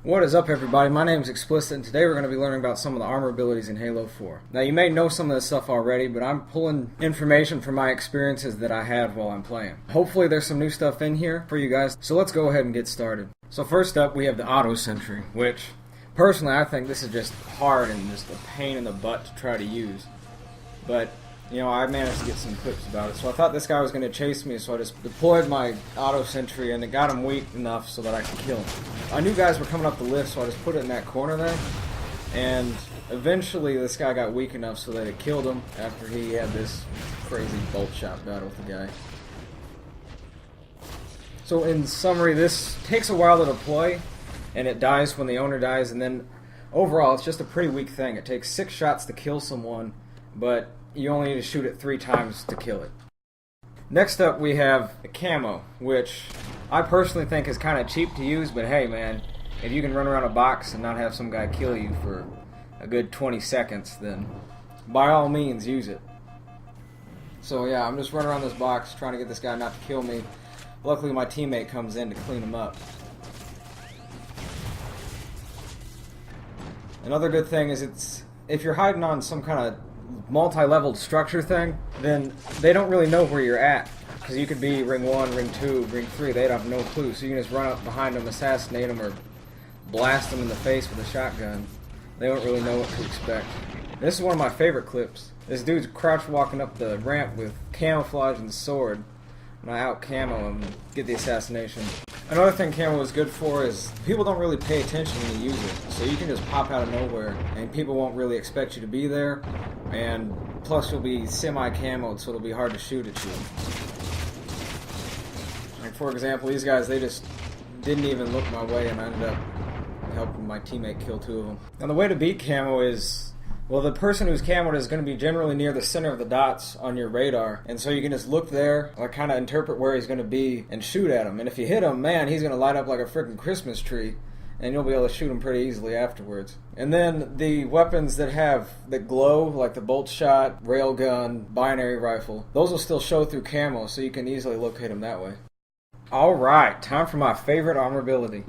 What is up, everybody? My name is Explicit, and today we're going to be learning about some of the armor abilities in Halo 4. Now, you may know some of this stuff already, but I'm pulling information from my experiences that I had while I'm playing. Hopefully there's some new stuff in here for you guys, so let's go ahead and get started. So first up, we have the Auto Sentry, which, personally, I think this is just hard and just a pain in the butt to try to use. But I managed to get some clips about it. So I thought this guy was going to chase me, so I just deployed my auto sentry, and it got him weak enough so that I could kill him. I knew guys were coming up the lift, so I just put it in that corner there. And eventually this guy got weak enough so that it killed him after he had this crazy bolt shot battle with the guy. So in summary, this takes a while to deploy, and it dies when the owner dies, and then overall it's just a pretty weak thing. It takes 6 shots to kill someone, but you only need to shoot it 3 times to kill it. Next up, we have the camo, which I personally think is kind of cheap to use, but hey man, if you can run around a box and not have some guy kill you for a good 20 seconds, then by all means use it. So yeah, I'm just running around this box trying to get this guy not to kill me. Luckily my teammate comes in to clean him up. Another good thing is if you're hiding on some kind of multi-leveled structure thing, then they don't really know where you're at, because you could be ring 1, ring 2, ring 3, they'd have no clue, so you can just run up behind them, assassinate them, or blast them in the face with a shotgun. They don't really know what to expect. This is one of my favorite clips. This dude's crouch walking up the ramp with camouflage and sword, and I out camo him and get the assassination. Another thing camo is good for is people don't really pay attention when you use it, so you can just pop out of nowhere and people won't really expect you to be there, and plus you'll be semi-camoed, so it'll be hard to shoot at you. Like for example, these guys, they just didn't even look my way, and I ended up helping my teammate kill 2 of them. Now the way to beat camo is, well, the person who's camoed is going to be generally near the center of the dots on your radar, and so you can just look there, like kind of interpret where he's going to be, and shoot at him. And if you hit him, man, he's going to light up like a freaking Christmas tree, and you'll be able to shoot him pretty easily afterwards. And then the weapons that glow, like the bolt shot, railgun, binary rifle, those will still show through camo, so you can easily locate them that way. Alright, time for my favorite armor ability.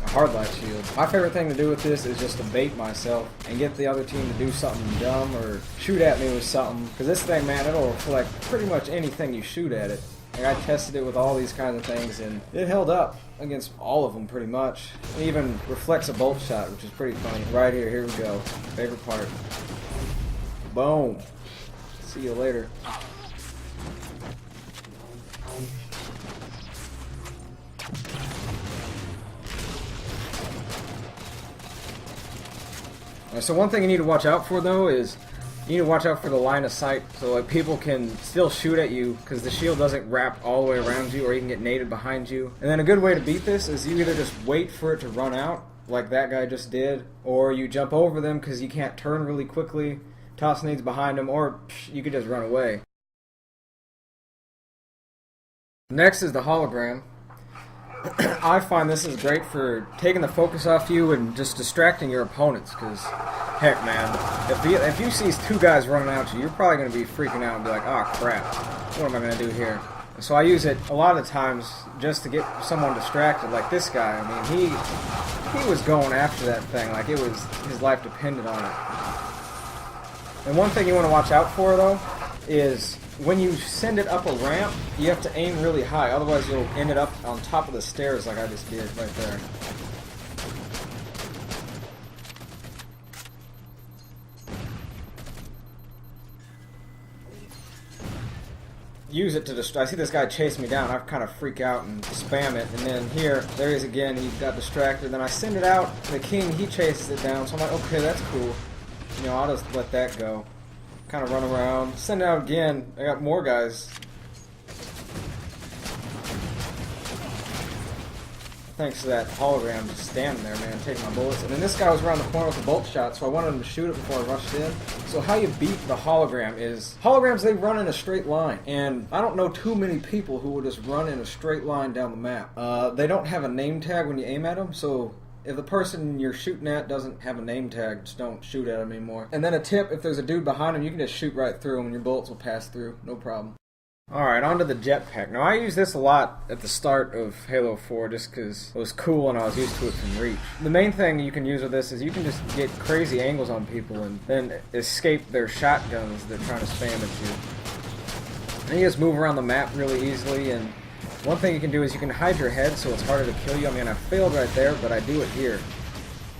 A hard light shield. My favorite thing to do with this is just to bait myself and get the other team to do something dumb or shoot at me with something. Because this thing, man, it'll reflect pretty much anything you shoot at it. Like I tested it with all these kinds of things and it held up against all of them pretty much. It even reflects a bolt shot, which is pretty funny. Right here we go. Favorite part. Boom. See you later. So one thing you need to watch out for though is you need to watch out for the line of sight, so like people can still shoot at you because the shield doesn't wrap all the way around you, or you can get naded behind you. And then a good way to beat this is you either just wait for it to run out like that guy just did, or you jump over them because you can't turn really quickly, toss nades behind them, or you could just run away. Next is the hologram. I find this is great for taking the focus off you and just distracting your opponents, because heck man, if you see 2 guys running at you, you're probably going to be freaking out and be like, oh crap, what am I going to do here? So I use it a lot of times just to get someone distracted, like this guy. I mean, he was going after that thing like it was his life depended on it. And one thing you want to watch out for though is when you send it up a ramp, you have to aim really high, otherwise you'll end it up on top of the stairs like I just did right there. Use it to distract. I see this guy chase me down, I kind of freak out and spam it, and then there he is again, he got distracted, then I send it out, the king, he chases it down, so I'm like, okay, that's cool. I'll just let that go. Kind of run around, send it out again. I got more guys. Thanks to that hologram just standing there, man, taking my bullets. And then this guy was around the corner with a bolt shot, so I wanted him to shoot it before I rushed in. So how you beat the hologram is, holograms, they run in a straight line. And I don't know too many people who will just run in a straight line down the map. They don't have a name tag when you aim at them, so if the person you're shooting at doesn't have a name tag, just don't shoot at them anymore. And then a tip, if there's a dude behind him, you can just shoot right through him and your bullets will pass through, no problem. Alright, on to the jetpack. Now I use this a lot at the start of Halo 4 just because it was cool and I was used to it from Reach. The main thing you can use with this is you can just get crazy angles on people and then escape their shotguns they're trying to spam at you. And you just move around the map really easily, and one thing you can do is you can hide your head so it's harder to kill you. I mean, I failed right there, but I do it here.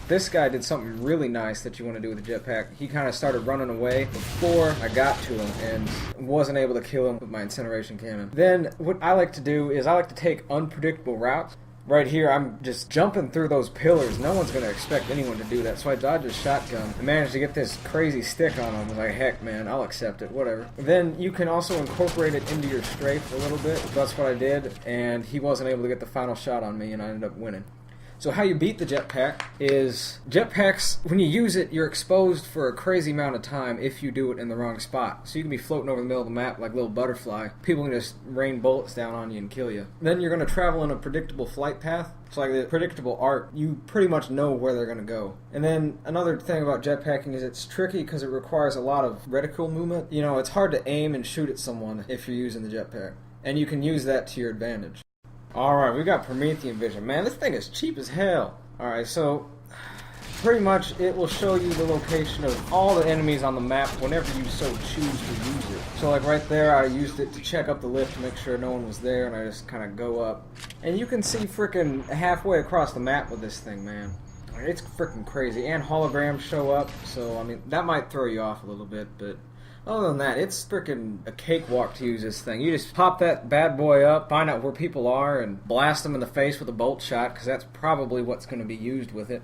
This guy did something really nice that you want to do with the jetpack. He kind of started running away before I got to him and wasn't able to kill him with my incineration cannon. Then what I like to do is I like to take unpredictable routes. Right here, I'm just jumping through those pillars. No one's going to expect anyone to do that. So I dodged a shotgun and managed to get this crazy stick on him. I was like, heck, man, I'll accept it, whatever. Then you can also incorporate it into your strafe a little bit. That's what I did, and he wasn't able to get the final shot on me, and I ended up winning. So how you beat the jetpack is, jetpacks, when you use it, you're exposed for a crazy amount of time if you do it in the wrong spot. So you can be floating over the middle of the map like a little butterfly. People can just rain bullets down on you and kill you. Then you're going to travel in a predictable flight path. So like the predictable arc, you pretty much know where they're going to go. And then another thing about jetpacking is it's tricky because it requires a lot of reticle movement. You know, it's hard to aim and shoot at someone if you're using the jetpack. And you can use that to your advantage. Alright, we got Promethean Vision. Man, this thing is cheap as hell. Alright, so pretty much it will show you the location of all the enemies on the map whenever you so choose to use it. So like right there, I used it to check up the lift to make sure no one was there, and I just kind of go up. And you can see freaking halfway across the map with this thing, man. It's freaking crazy. And holograms show up, so I mean, that might throw you off a little bit, but other than that, it's freaking a cakewalk to use this thing. You just pop that bad boy up, find out where people are, and blast them in the face with a bolt shot, because that's probably what's going to be used with it.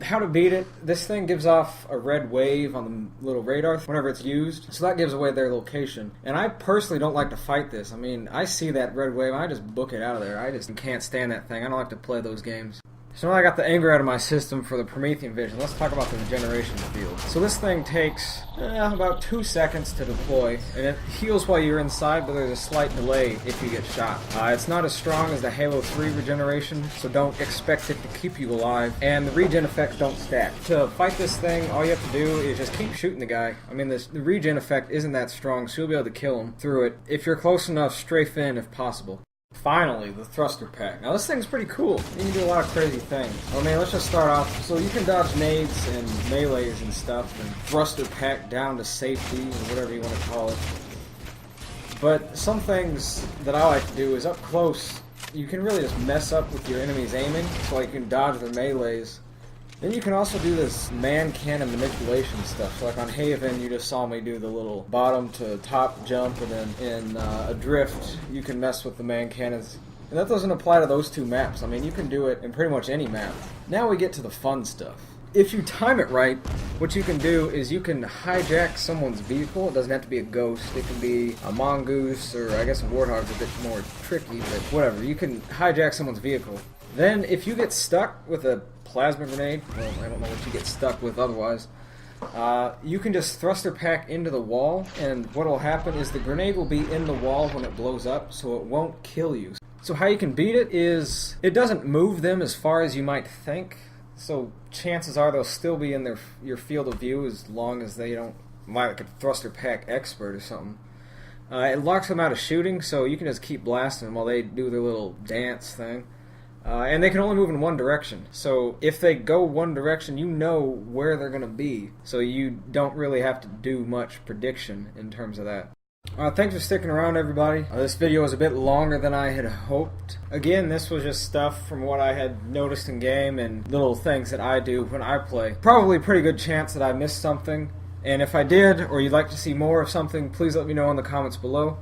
How to beat it, this thing gives off a red wave on the little radar whenever it's used, so that gives away their location. And I personally don't like to fight this. I mean, I see that red wave, I just book it out of there. I just can't stand that thing. I don't like to play those games. So now I got the anger out of my system for the Promethean Vision. Let's talk about the regeneration field. So this thing takes about 2 seconds to deploy, and it heals while you're inside, but there's a slight delay if you get shot. It's not as strong as the Halo 3 regeneration, so don't expect it to keep you alive, and the regen effects don't stack. To fight this thing, all you have to do is just keep shooting the guy. I mean, the regen effect isn't that strong, so you'll be able to kill him through it. If you're close enough, strafe in if possible. Finally, the thruster pack. Now this thing's pretty cool. You can do a lot of crazy things. Oh man, let's just start off. So you can dodge nades and melees and stuff, and thruster pack down to safety, or whatever you want to call it. But some things that I like to do is up close, you can really just mess up with your enemy's aiming, so like you can dodge their melees. Then you can also do this man cannon manipulation stuff. So like on Haven, you just saw me do the little bottom to top jump, and then in Adrift, you can mess with the man cannons. And that doesn't apply to those two maps. I mean, you can do it in pretty much any map. Now we get to the fun stuff. If you time it right, what you can do is you can hijack someone's vehicle. It doesn't have to be a ghost. It can be a mongoose, or I guess a warthog's a bit more tricky, but whatever. You can hijack someone's vehicle. Then if you get stuck with a plasma grenade, well, I don't know what you get stuck with otherwise, you can just thruster pack into the wall, and what will happen is the grenade will be in the wall when it blows up, so it won't kill you. So how you can beat it is, it doesn't move them as far as you might think, so chances are they'll still be in your field of view as long as they don't, like a thruster pack expert or something. It locks them out of shooting, so you can just keep blasting them while they do their little dance thing. And they can only move in one direction. So if they go one direction, you know where they're going to be. So you don't really have to do much prediction in terms of that. Thanks for sticking around, everybody. This video was a bit longer than I had hoped. Again, this was just stuff from what I had noticed in game and little things that I do when I play. Probably a pretty good chance that I missed something. And if I did, or you'd like to see more of something, please let me know in the comments below.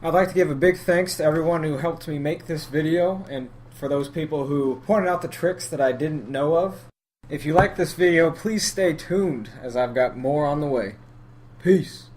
I'd like to give a big thanks to everyone who helped me make this video, and for those people who pointed out the tricks that I didn't know of. If you like this video, please stay tuned, as I've got more on the way. Peace.